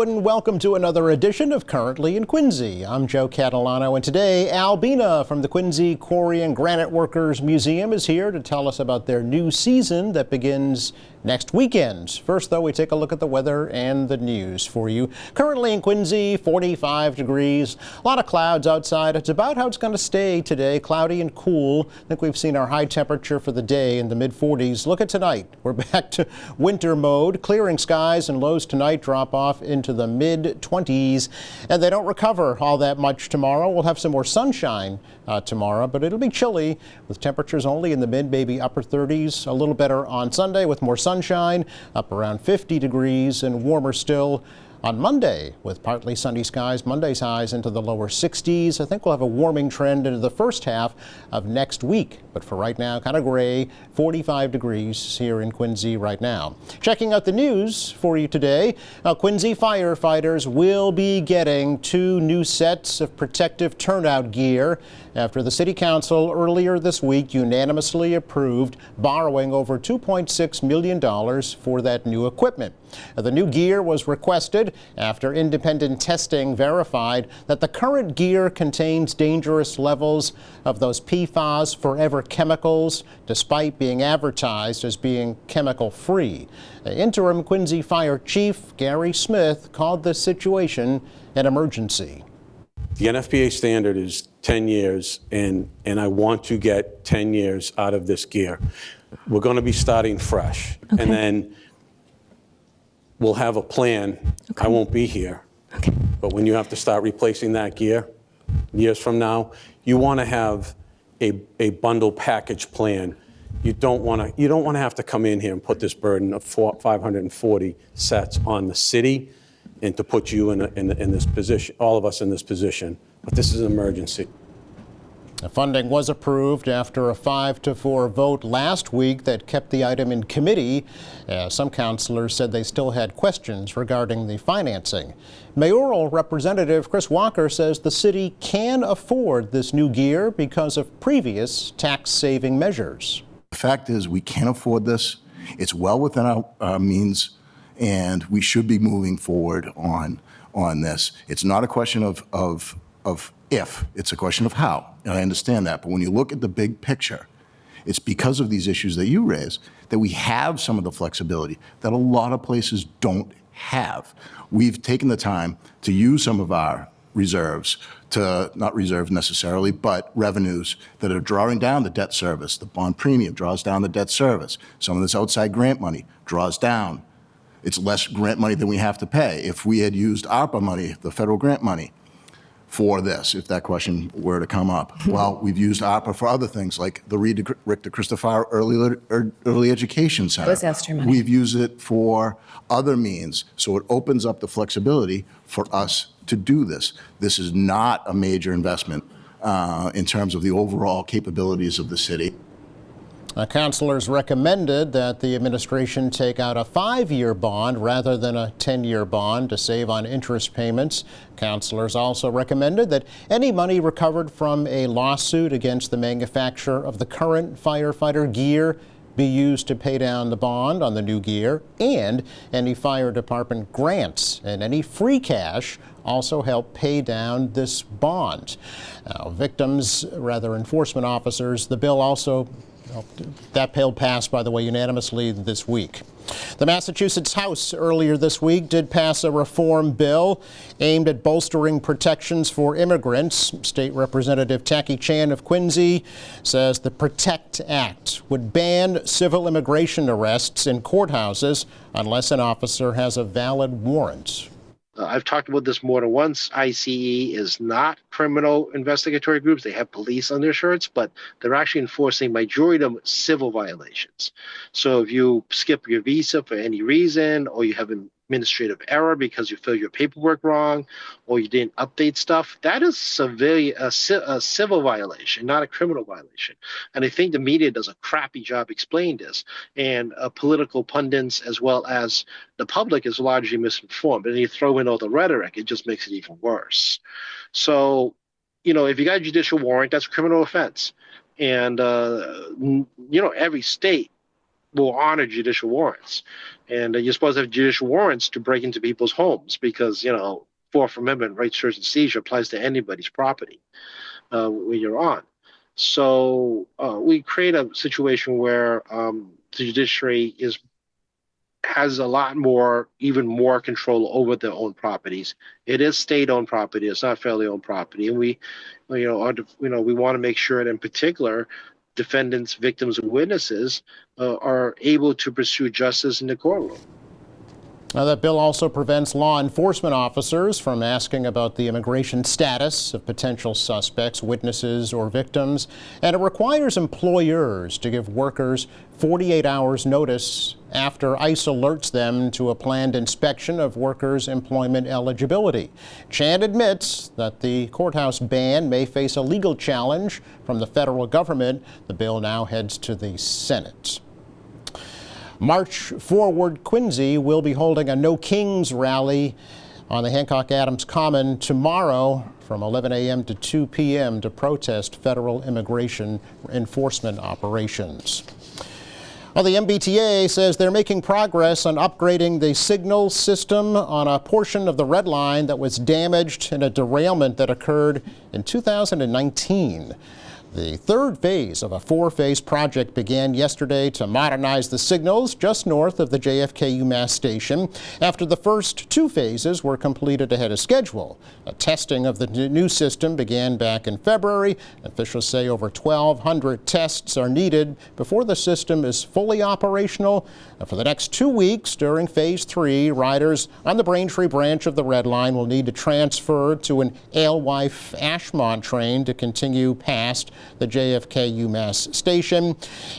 Hello and welcome to another edition of Currently in Quincy. I'm Joe Catalano, and today Bina from the Quincy Quarry and Granite Workers Museum is here to tell us about their new season that begins next weekend. First, though, we take a look at the weather and the news for you. Currently in Quincy, 45 degrees. A lot of clouds outside. It's about how it's going to stay today, cloudy and cool. I think we've seen our high temperature for the day in the mid-40s. Look at tonight. We're back to winter mode. Clearing skies and lows tonight drop off into the mid-20s. And they don't recover all that much tomorrow. We'll have some more sunshine tomorrow, but it'll be chilly with temperatures only in the mid, maybe upper 30s. A little better on Sunday with more sunshine, up around 50 degrees, and warmer still on Monday with partly sunny skies. Monday's highs into the lower 60s. I think we'll have a warming trend into the first half of next week. But for right now, kind of gray, 45 degrees here in Quincy right now. Checking out the news for you today. Quincy firefighters will be getting 2 new sets of protective turnout gear after the City Council earlier this week unanimously approved borrowing over $2.6 million for that new equipment. The new gear was requested after independent testing verified that the current gear contains dangerous levels of those PFAS forever chemicals, despite being advertised as being chemical-free. Interim Quincy Fire Chief Gary Smith called the situation an emergency. The NFPA standard is 10 years, and I want to get 10 years out of this gear. We're going to be starting fresh, and then we'll have a plan. I won't be here, but when you have to start replacing that gear years from now, you want to have a bundle package plan. You don't want to have to come in here and put this burden of 540 sets on the city and to put you in this position, all of us in this position. But this is an emergency. The funding was approved after a 5-4 vote last week that kept the item in committee. Some councilors said they still had questions regarding the financing. Mayoral Representative Chris Walker says the city can afford this new gear because of previous tax-saving measures. The fact is we can afford this. It's well within our means, and we should be moving forward on this. It's not a question of if, it's a question of how, and I understand that. But when you look at the big picture, it's because of these issues that you raise that we have some of the flexibility that a lot of places don't have. We've taken the time to use some of our reserves, not reserves necessarily, but revenues that are drawing down the debt service. The bond premium draws down the debt service. Some of this outside grant money draws down. It's less grant money than we have to pay. If we had used ARPA money, the federal grant money, for this, if that question were to come up. Well, we've used ARPA for other things like the Richter Christopher Early Education Center. Disaster money. We've used it for other means, so it opens up the flexibility for us to do this. This is not a major investment in terms of the overall capabilities of the city. Councilors recommended that the administration take out a 5-year bond rather than a 10-year bond to save on interest payments. Councilors also recommended that any money recovered from a lawsuit against the manufacturer of the current firefighter gear be used to pay down the bond on the new gear, and any fire department grants and any free cash also help pay down this bond. Now, enforcement officers, the bill also that bill passed, by the way, unanimously this week. The Massachusetts House earlier this week did pass a reform bill aimed at bolstering protections for immigrants. State Representative Tacky Chan of Quincy says the PROTECT Act would ban civil immigration arrests in courthouses unless an officer has a valid warrant. I've talked about this more than once. ICE is not criminal investigatory groups. They have police on their shirts, but they're actually enforcing majority of them civil violations. So if you skip your visa for any reason, or you have an administrative error because you filled your paperwork wrong, or you didn't update stuff, that is a civil violation, not a criminal violation. And I think the media does a crappy job explaining this, and political pundits as well as the public is largely misinformed. And you throw in all the rhetoric, it just makes it even worse. So, if you got a judicial warrant, that's a criminal offense. And, every state will honor judicial warrants. And you're supposed to have judicial warrants to break into people's homes because, Fourth Amendment right, search and seizure applies to anybody's property when you're on. So we create a situation where the judiciary has a lot more, even more control over their own properties. It is state-owned property; it's not federally owned property, and we want to make sure that, in particular, defendants, victims, and witnesses are able to pursue justice in the courtroom. Now, that bill also prevents law enforcement officers from asking about the immigration status of potential suspects, witnesses, or victims, and it requires employers to give workers 48 hours notice after ICE alerts them to a planned inspection of workers' employment eligibility. Chan admits that the courthouse ban may face a legal challenge from the federal government. The bill now heads to the Senate. March Forward Quincy will be holding a No Kings rally on the Hancock Adams Common tomorrow from 11 a.m. to 2 p.m. to protest federal immigration enforcement operations. Well, the MBTA says they're making progress on upgrading the signal system on a portion of the Red Line that was damaged in a derailment that occurred in 2019. The third phase of a four-phase project began yesterday to modernize the signals just north of the JFK UMass station after the first two phases were completed ahead of schedule. Testing of the new system began back in February. Officials say over 1,200 tests are needed before the system is fully operational. For the next 2 weeks during Phase 3, riders on the Braintree branch of the Red Line will need to transfer to an Alewife Ashmont train to continue past the JFK UMass station.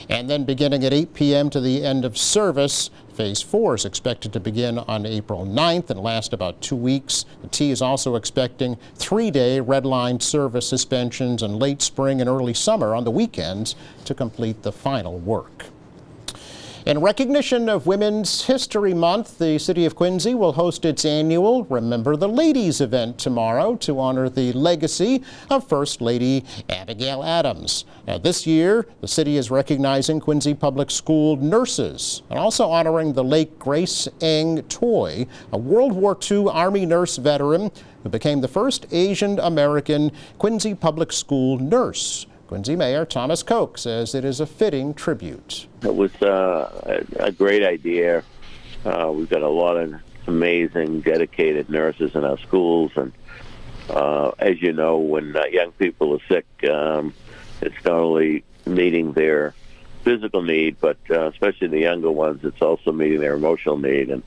And then beginning at 8 p.m. to the end of service, Phase 4 is expected to begin on April 9th and last about 2 weeks. The T is also expecting 3-day Red Line service suspensions in late spring and early summer on the weekends to complete the final work. In recognition of Women's History Month, the City of Quincy will host its annual Remember the Ladies event tomorrow to honor the legacy of First Lady Abigail Adams. This year, the city is recognizing Quincy Public School nurses and also honoring the late Grace Eng Toy, a World War II Army nurse veteran who became the first Asian American Quincy Public School nurse. Quincy Mayor Thomas Koch says it is a fitting tribute. It was a great idea. We've got a lot of amazing, dedicated nurses in our schools. And as you know, when young people are sick, it's not only meeting their physical need, but especially the younger ones, it's also meeting their emotional need. And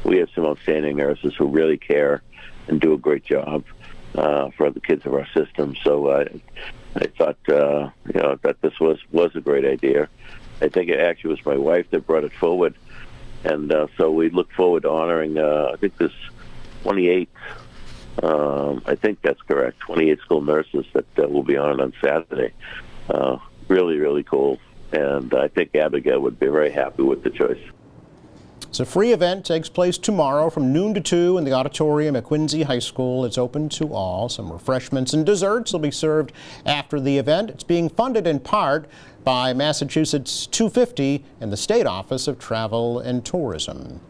we have some outstanding nurses who really care and do a great job for the kids of our system. So I thought, that this was a great idea. I think it actually was my wife that brought it forward. And so we look forward to honoring, I think this 28, I think that's correct, 28 school nurses that will be honored on Saturday. Really, really cool. And I think Abigail would be very happy with the choice. It's a free event, takes place tomorrow from noon to 2 in the auditorium at Quincy High School. It's open to all. Some refreshments and desserts will be served after the event. It's being funded in part by Massachusetts 250 and the State Office of Travel and Tourism.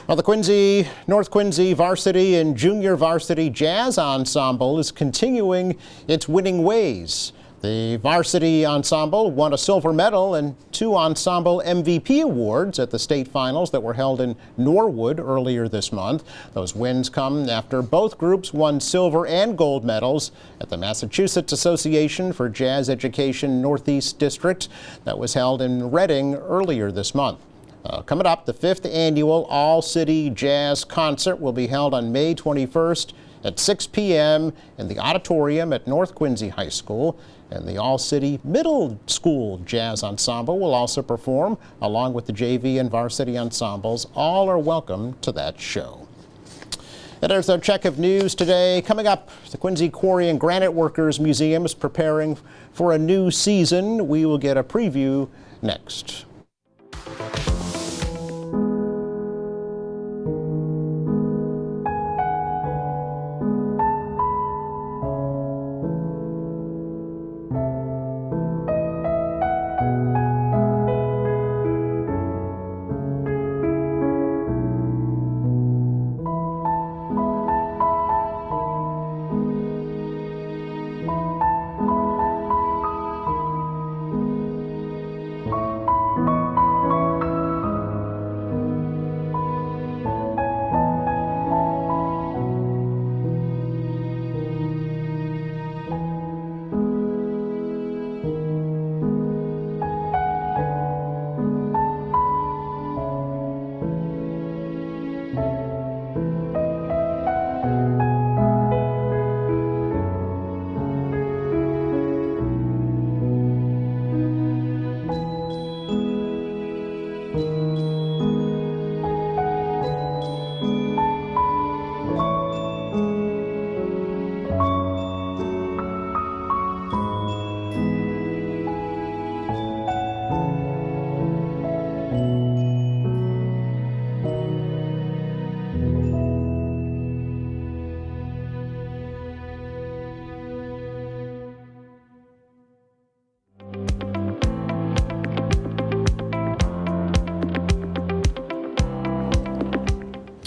Well, the North Quincy Varsity and Junior Varsity Jazz Ensemble is continuing its winning ways. The varsity ensemble won a silver medal and 2 ensemble MVP awards at the state finals that were held in Norwood earlier this month. Those wins come after both groups won silver and gold medals at the Massachusetts Association for Jazz Education Northeast District that was held in Reading earlier this month. Coming up, the 5th annual All-City Jazz Concert will be held on May 21st at 6 p.m. in the auditorium at North Quincy High School. And the All-City Middle School Jazz Ensemble will also perform, along with the JV and varsity ensembles. All are welcome to that show. And there's our check of news today. Coming up, the Quincy Quarry and Granite Workers Museum is preparing for a new season. We will get a preview next.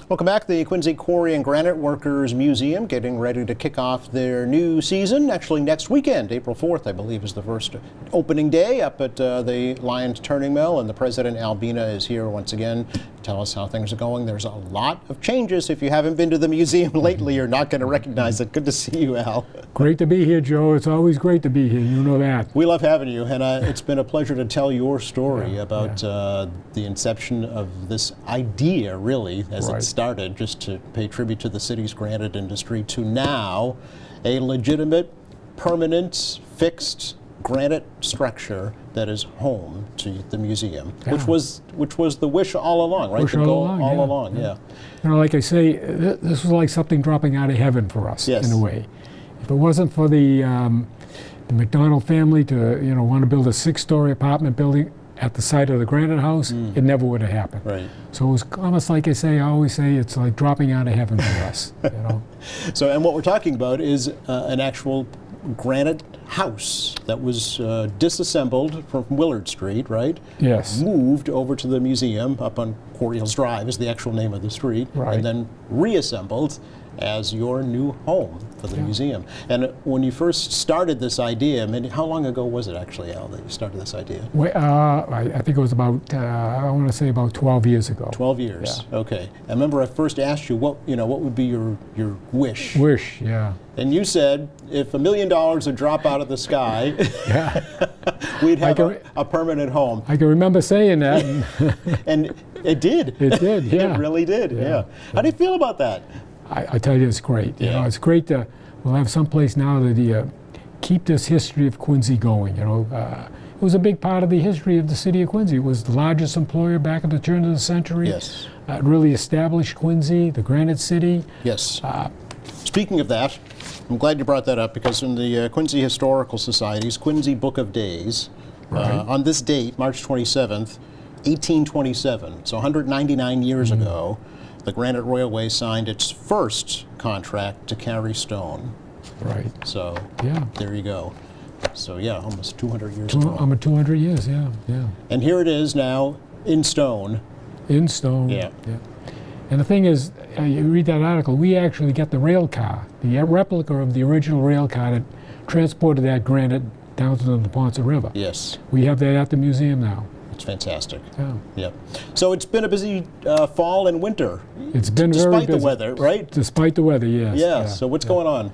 Welcome back. The Quincy Quarry and Granite Workers Museum getting ready to kick off their new season. Actually, next weekend, April 4th, I believe, is the first opening day up at the Lions Turning Mill. And the president, Bina, is here once again to tell us how things are going. There's a lot of changes. If you haven't been to the museum lately, you're not going to recognize it. Good to see you, Al. Great to be here, Joe. It's always great to be here. You know that. We love having you, and it's been a pleasure to tell your story about the inception of this idea, really, as it started, just to pay tribute to the city's granite industry, to now a legitimate, permanent, fixed granite structure that is home to the museum, which was the wish all along, right? Wish The all goal along, all along, yeah. You know, like I say, this was like something dropping out of heaven for us, in a way. If it wasn't for the McDonald family to, want to build a 6-story apartment building at the site of the Granite House, it never would have happened. Right. So it was almost like I always say, it's like dropping out of heaven for us. So, and what we're talking about is an actual granite house that was disassembled from Willard Street, right? Yes. Moved over to the museum up on Quarry Hills Drive is the actual name of the street, and then reassembled as your new home for the museum. And when you first started this idea, I mean, how long ago was it actually, Al, that you started this idea? Well, I think it was about, I want to say about 12 years ago. 12 years, okay. I remember I first asked you, what would be your wish? Wish, yeah. And you said, if $1 million would drop out of the sky, we'd have a permanent home. I can remember saying that. And it did. It did, yeah. It really did, yeah. How do you feel about that? I tell you, it's great. It's great to, we'll have some place now that keep this history of Quincy going. It was a big part of the history of the city of Quincy. It was the largest employer back at the turn of the century. Yes. It really established Quincy, the Granite City. Yes. Speaking of that, I'm glad you brought that up, because in the Quincy Historical Society's Quincy Book of Days, on this date, March 27th, 1827, so 199 years ago, the Granite Railway signed its first contract to carry stone. Right. So there you go. So almost 200 years ago. Almost 200 years, yeah. And here it is now in stone. In stone. Yeah. And the thing is, you read that article, we actually got the rail car, the replica of the original rail car that transported that granite down to the Ponce River. Yes. We have that at the museum now. It's fantastic. Yeah. Yep. So it's been a busy fall and winter. It's been very busy. Despite the weather, right? Despite the weather, yes. Yeah. So what's going on?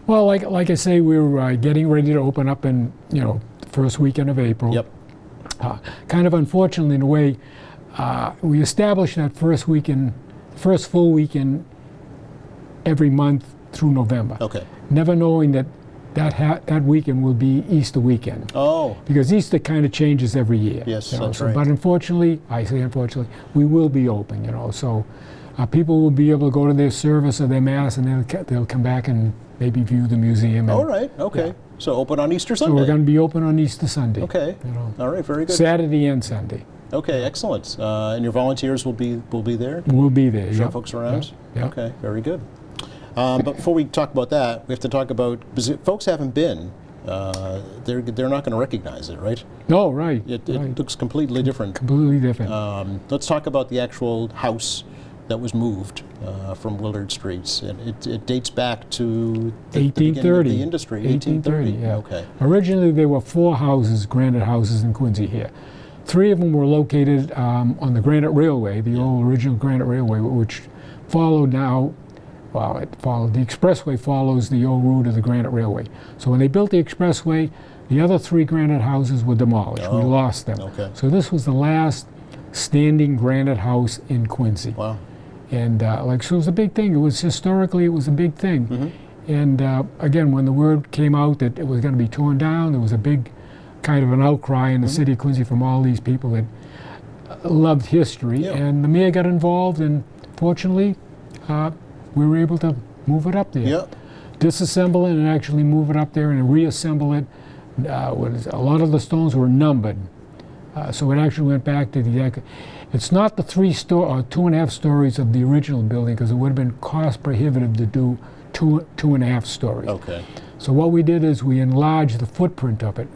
Well, like I say, we're getting ready to open up in the first weekend of April. Yep. Kind of unfortunately, in a way, we established that first full weekend every month through November. Okay. Never knowing that weekend will be Easter weekend. Oh. Because Easter kind of changes every year. Yes, that's right. But unfortunately, we will be open, so people will be able to go to their service or their mass, and they'll come back and maybe view the museum. All right, okay. Yeah. So open on Easter Sunday. So we're going to be open on Easter Sunday. Okay. All right, very good. Saturday and Sunday. Okay, excellent. And your volunteers will be there? We'll be there, Show folks around? Yep. Okay, very good. But before we talk about that, we have to talk about, because folks haven't been, they're not going to recognize it, right? No, right. It looks completely different. Completely different. Let's talk about the actual house that was moved from Willard Street. It dates back to the beginning of the industry, 1830. Yeah. Okay. Originally, there were 4 houses, granite houses in Quincy here. 3 of them were located on the Granite Railway, the old original Granite Railway, which followed now. Well, the expressway follows the old route of the Granite Railway. So when they built the expressway, the other 3 granite houses were demolished. We lost them. Okay. So this was the last standing granite house in Quincy. Wow. And so it was a big thing. It was historically, it was a big thing. Mm-hmm. And again, when the word came out that it was going to be torn down, there was a big kind of an outcry in the city of Quincy from all these people that loved history. Yeah. And the mayor got involved, and fortunately, we were able to move it up there. Yep. Disassemble it and actually move it up there and reassemble it. A lot of the stones were numbered. So it actually went back to it's not the 2.5 stories of the original building, because it would have been cost prohibitive to do 2.5 stories. Okay. So what we did is we enlarged the footprint of it,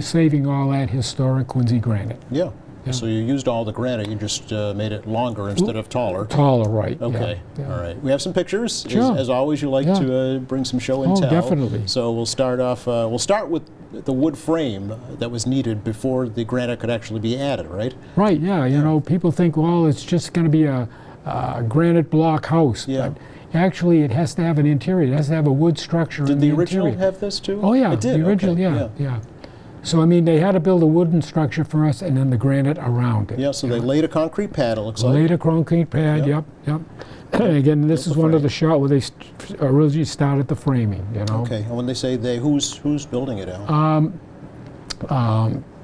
saving all that historic Quincy granite. Yeah. yeah. So you used all the granite, you just made it longer instead of taller. Taller, right. Okay, Yeah, yeah. all right. We have some pictures. Sure. As always, you like Yeah. to bring some show and Oh, tell. definitely. So we'll start off, we'll start with the wood frame that was needed before the granite could actually be added, right? Right, yeah. You know, people think, well, it's just going to be a granite block house. Yeah. But actually, it has to have an interior. It has to have a wood structure Did in the the original interior. have this too? Oh, yeah. It did? The original, Okay, yeah, yeah. So, I mean, they had to build a wooden structure for us and then the granite around it. Yeah, so they laid a concrete pad, it looks like. Laid a concrete pad, Yep. yep. Again, this Built is the one of frame. the shots where they originally started the framing, you know. Okay, and when they say they, who's building it, Al?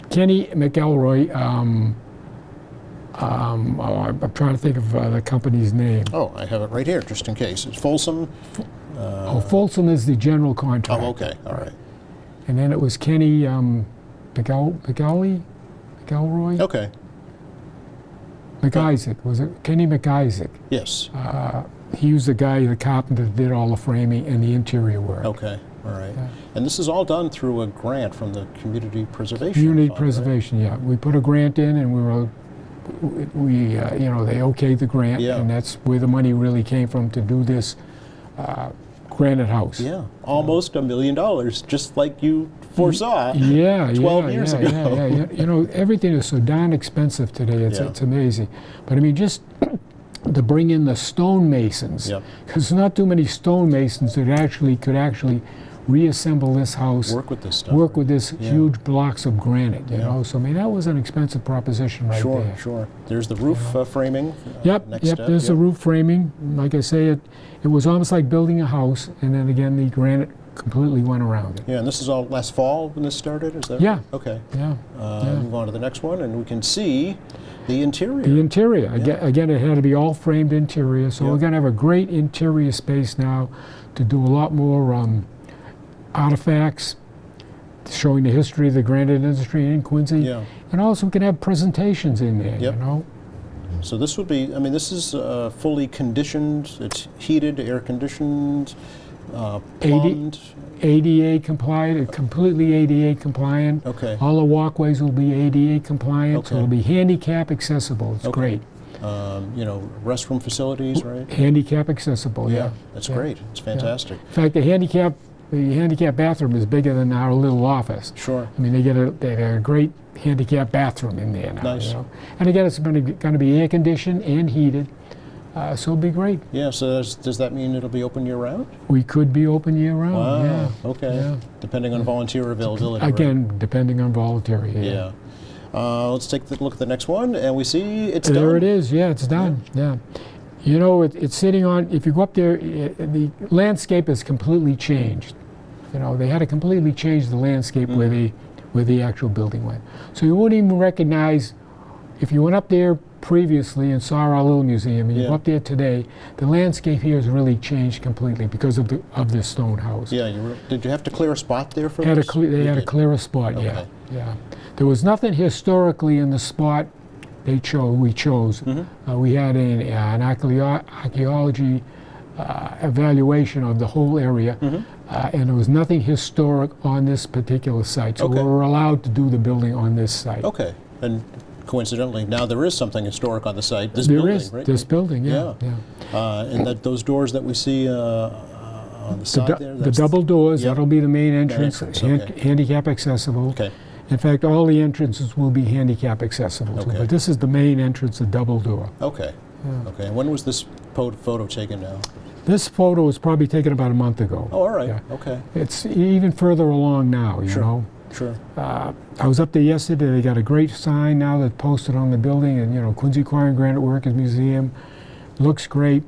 Kenny McElroy, I'm trying to think of the company's name. Oh, I have it right here, just in case. It's Folsom? Folsom is the general contractor. Oh, okay, all right. And then it was Kenny McElroy? Okay, McIsaac, was it? Kenny McIsaac. yes. He was the guy, the carpenter that did all the framing and the interior work. Okay, all right. And this is all done through a grant from the Community Preservation Community Fund, right? preservation, yeah. We put a grant in and you know, they okayed the grant, Yeah. and that's where the money really came from to do this granite house. Yeah, almost $1 million, just like you foresaw. Yeah, 12 years ago. Yeah. You know, everything is so darn expensive today. Yeah. It's amazing. But I mean, just to bring in the stonemasons, Yep. because there's not too many stonemasons that could actually reassemble this house, Work with this stuff. work with this Yeah. huge blocks of granite. You Yeah. know, so I mean, that was an expensive proposition right Sure, there. sure. There's the roof framing. Yep, Next yep. step, There's the yep. roof framing. Like I say, it was almost like building a house, and then again, the granite completely went around it. Yeah, and this is all last fall when this started, is that Yeah. right? Okay. Yeah. Move on to the next one, and we can see the interior. The interior, again, it had to be all framed interior, so Yeah. we're going to have a great interior space now to do a lot more artifacts showing the history of the granite industry in Quincy. Yeah. And also we can have presentations in there, Yep. you know. So this would be, I mean, this is fully conditioned, it's heated, air conditioned, plumbed. ADA compliant, completely ADA compliant. Okay. All the walkways will be ADA compliant, so Okay. it'll be handicap accessible. It's Okay. great. You know, restroom facilities, right? Handicap accessible, yeah. That's Yeah. great. It's fantastic. In fact, the handicap bathroom is bigger than our little office. Sure. I mean, they got a great handicap bathroom in there now. Nice. You know? And again, it's going to be air conditioned and heated, so it'll be great. Yeah, so does that mean it'll be open year round? We could be open year round. Wow, Yeah. okay. Yeah. Depending on volunteer availability, right? Again, depending on voluntary. Yeah. Let's take a look at the next one, and we see it's done. There it is. Yeah, it's done. Yeah. You know, it's sitting on. If you go up there, the landscape has completely changed. You know, they had to completely change the landscape where the actual building went. So you wouldn't even recognize if you went up there previously and saw our little museum, and you go Yeah. up there today, the landscape here has really changed completely because of this stone house. Yeah, did you have to clear a spot there for They had this? they You had to did. clear a spot. Okay. Yeah. There was nothing historically in the spot we chose. We had an archaeology evaluation of the whole area, and there was nothing historic on this particular site. So Okay. we were allowed to do the building on this site. Okay, and coincidentally, now there is something historic on the site. This There building, is right? this building, yeah. And those doors that we see on the side there. The double doors, Yep. that'll be the main entrance, entrance, okay. handicap accessible. Okay. In fact, all the entrances will be handicap accessible too, Okay. but this is the main entrance, the double door. Okay. Okay. And when was this photo taken now? This photo was probably taken about a month ago. Oh, all right. Yeah. Okay. It's even further along now, you Sure. know. Sure. I was up there yesterday. They got a great sign now that's posted on the building, and you know, Quincy Quarry and Granite Workers Museum looks great.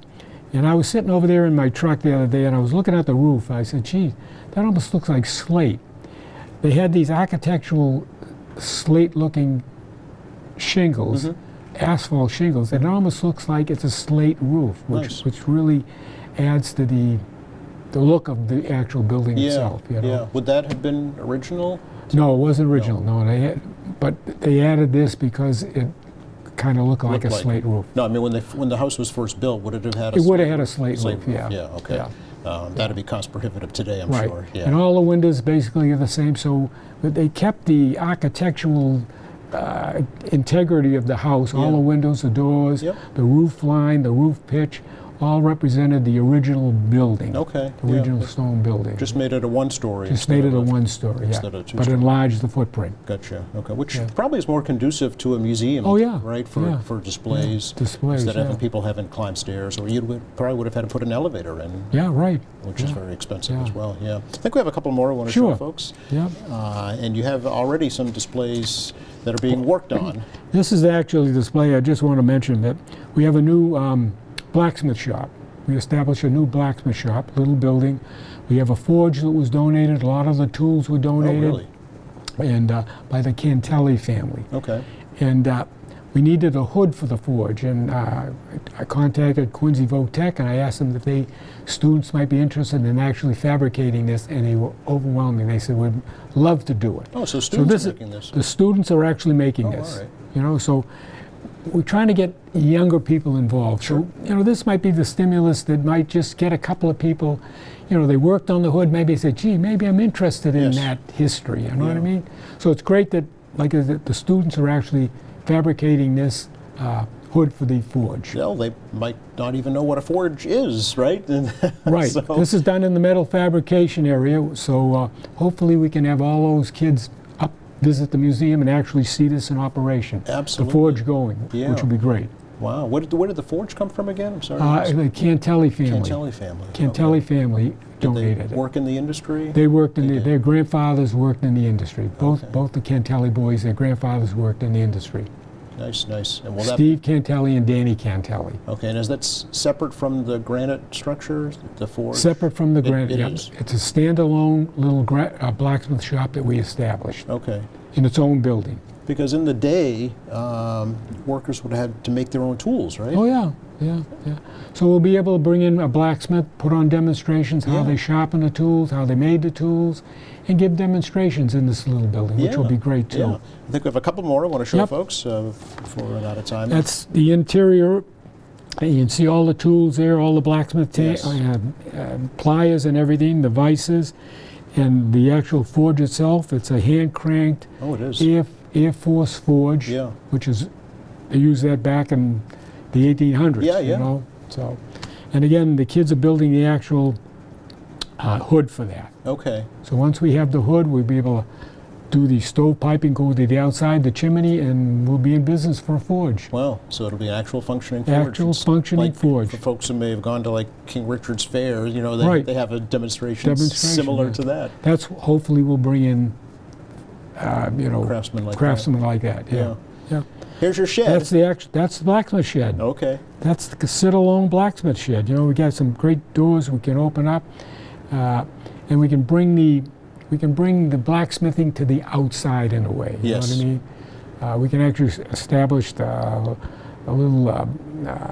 And I was sitting over there in my truck the other day, and I was looking at the roof. I said, "Gee, that almost looks like slate." They had these architectural slate-looking shingles, asphalt shingles, and it almost looks like it's a slate roof, Nice. which really adds to the look of the actual building Yeah. itself. You know? Yeah. Would that have been original? No, it wasn't original. No, but they added this because it kind of looked like Looked a slate roof. No, I mean when the house was first built, would it have had? It would have had a slate roof. Yeah. Yeah. Okay. Yeah. That'd be cost prohibitive today, I'm Right. sure. Yeah. And all the windows basically are the same. So but they kept the architectural integrity of the house. All Yeah. the windows, the doors, Yep. the roof line, the roof pitch, all represented the original building. Okay, The yeah. original stone building. Just made it a one-story. Just instead made it of a one-story, yeah. instead of a But two-story. enlarged the footprint. Gotcha. Okay, which Yeah. probably is more conducive to a museum. Oh, yeah. Right, Yeah. for displays. Yeah. Displays, Instead of having yeah. people having to climb stairs, or probably would have had to put an elevator in, Yeah, right. which is Yeah. very expensive Yeah. as well. Yeah. I think we have a couple more I want to show Sure. folks. Yeah. And you have already some displays that are being worked on. This is actually a display. I just want to mention that we have a new blacksmith shop. We established a new blacksmith shop, little building. We have a forge that was donated. A lot of the tools were Oh, donated. really? And by the Cantelli family. Okay. And we needed a hood for the forge. And I contacted Quincy Votech and I asked them if students might be interested in actually fabricating this, and they were overwhelming. They said, we'd love to do it. Oh, so students this are is- making this. The students are actually making Oh, this. all right. You know, so we're trying to get younger people involved. Sure. So, you know, this might be the stimulus that might just get a couple of people, you know, they worked on the hood, maybe they said, gee, maybe I'm interested in Yes. that history, you know what I Yeah. mean? So it's great that, like, the students are actually fabricating this hood for the forge. Well, they might not even know what a forge is, right? Right. So, This is done in the metal fabrication area, so hopefully we can have all those kids up, visit the museum, and actually see this in operation. Absolutely. The forge going, Yeah. which will be great. wow. Where did the forge come from again? I'm sorry. The Cantelli family. Cantelli family. Cantelli family Did donated they it. work in the industry? They worked in They the, did. their grandfathers worked in the industry. Okay. Both the Cantelli boys, their grandfathers worked in the industry. Nice, nice. And will that Steve Cantelli and Danny Cantelli. okay? And is that separate from the granite structure, the forge? Separate from the Granite. it yeah. is? It's a standalone little blacksmith shop that we established Okay. in its own building. Because in the day, workers would have to make their own tools, right? Oh yeah, yeah, yeah. So we'll be able to bring in a blacksmith, put on demonstrations how Yeah. they sharpen the tools, how they made the tools, and give demonstrations in this little building, which will Yeah, be great too. Yeah. I think we have a couple more I want to show Yep. folks before we run out of time. That's the interior. And you can see all the tools there, all the blacksmith Yes. pliers and everything, the vices, and the actual forge itself. It's a hand cranked Oh, it is. Air Force forge, Yeah. which is they used that back in the 1800s. Yeah, yeah. You know, so, and again, the kids are building the actual hood for that. Okay. So once we have the hood, we'll be able to do the stove-piping, go to the outside, the chimney, and we'll be in business for a forge. Well, so it'll be an actual functioning forge. Actual It's functioning like forge. For folks who may have gone to like King Richard's Fair, you know, Right. they have a demonstration Demonstration, similar yeah. to that. That's hopefully we'll bring in, you know, Craftsmen like craftsmen like that. Yeah. Yeah. Yeah. Here's your shed. That's the blacksmith shed. Okay. That's the sit-alone blacksmith shed. You know, we got some great doors we can open up, and we can bring the blacksmithing to the outside in a way. You Yes. know what I mean? We can actually establish a little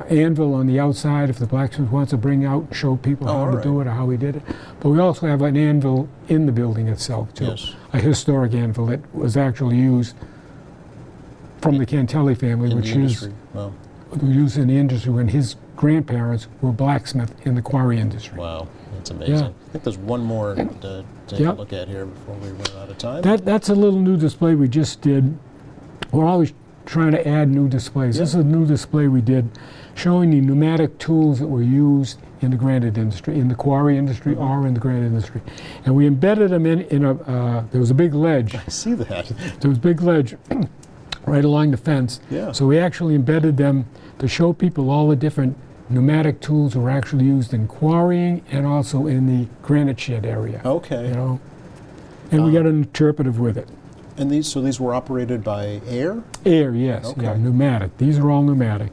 anvil on the outside if the blacksmith wants to bring out and show people Oh, how all to do right. it or how he did it. But we also have an anvil in the building itself too. Yes. A historic anvil that was actually used from the Cantelli family, In which the is industry. Well, used in the industry when his grandparents were blacksmith in the quarry industry. wow. That's amazing. Yeah. I think there's one more to take Yep. a look at here before we run out of time. That's a little new display we just did. We're always trying to add new displays. This is a new display we did showing the pneumatic tools that were used in the granite industry, in the quarry industry or in the granite industry. And we embedded them in a, there was a big ledge. I see that. There was a big ledge right along the fence. Yeah. So we actually embedded them to show people all the different pneumatic tools were actually used in quarrying and also in the granite shed area. Okay. You know, and we got an interpretive with it. And these were operated by air? Air, yes, Okay. yeah, pneumatic. These are all pneumatic.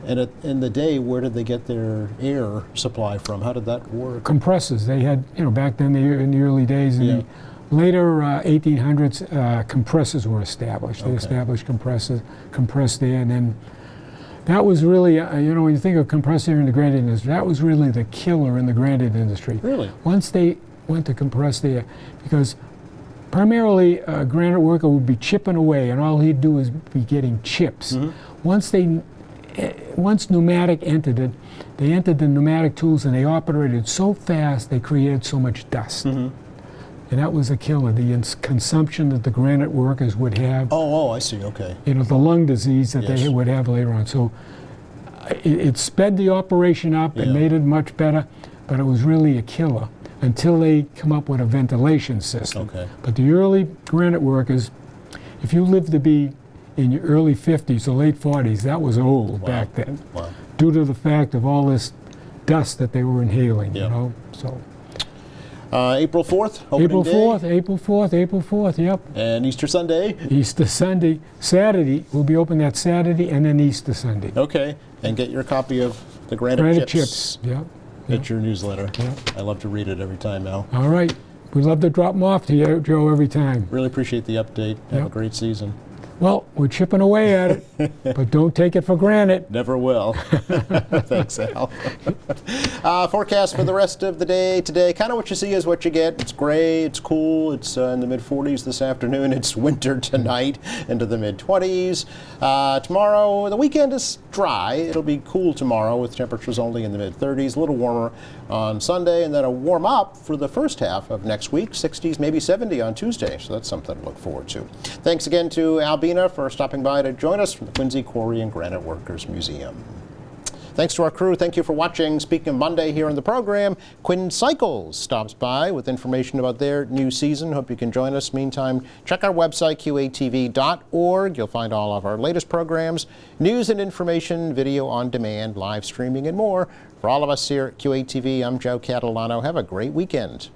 And in the day, where did they get their air supply from? How did that work? Compressors, they had, you know, back then in the early days, in Yeah. the later 1800s, compressors were established. They Okay. established compressed air, and then that was really, you know, when you think of compressed air in the granite industry, that was really the killer in the granite industry. Really? Once they went to compressed air, because primarily a granite worker would be chipping away, and all he'd do is be getting chips. Mm-hmm. Once pneumatic entered it, they entered the pneumatic tools, and they operated so fast they created so much dust. Mm-hmm. and that was a killer. The consumption that the granite workers would have, Oh, I see. Okay. you know, the lung disease that Yes. they would have later on. So it sped the operation up and Yeah. made it much better, but it was really a killer until they come up with a ventilation system. Okay. But the early granite workers, if you lived to be in your early 50s or late 40s, that was old back then, Wow. due to the fact of all this dust that they were inhaling, Yeah. you know. So April 4th, opening April day, 4th, April 4th, April 4th, yep. and Easter Sunday. Easter Sunday, Saturday, we'll be open that Saturday and then Easter Sunday. Okay, and get your copy of the Granite, Granite Chips. chips, yep. Get your newsletter. Yeah. I love to read it every time, Al. All right. We love to drop them off to you, Joe, every time. Really appreciate the update. Have a Yep. great season. Well, we're chipping away at it, but don't take it for granted. Never will. Thanks, Al. Forecast for the rest of the day today. Kind of what you see is what you get. It's gray, it's cool, it's in the mid-40s this afternoon. It's winter tonight into the mid-20s. Tomorrow, the weekend is dry. It'll be cool tomorrow with temperatures only in the mid-30s. A little warmer on Sunday, and then a warm up for the first half of next week. 60s, maybe 70 on Tuesday. So that's something to look forward to. Thanks again to Al Bina for stopping by to join us from the Quincy Quarry and Granite Workers Museum. Thanks to our crew. Thank you for watching. Speaking of Monday here on the program, Quinn Cycles stops by with information about their new season. Hope you can join us. Meantime, check our website, qatv.org. You'll find all of our latest programs, news and information, video on demand, live streaming, and more. For all of us here at QATV, I'm Joe Catalano. Have a great weekend.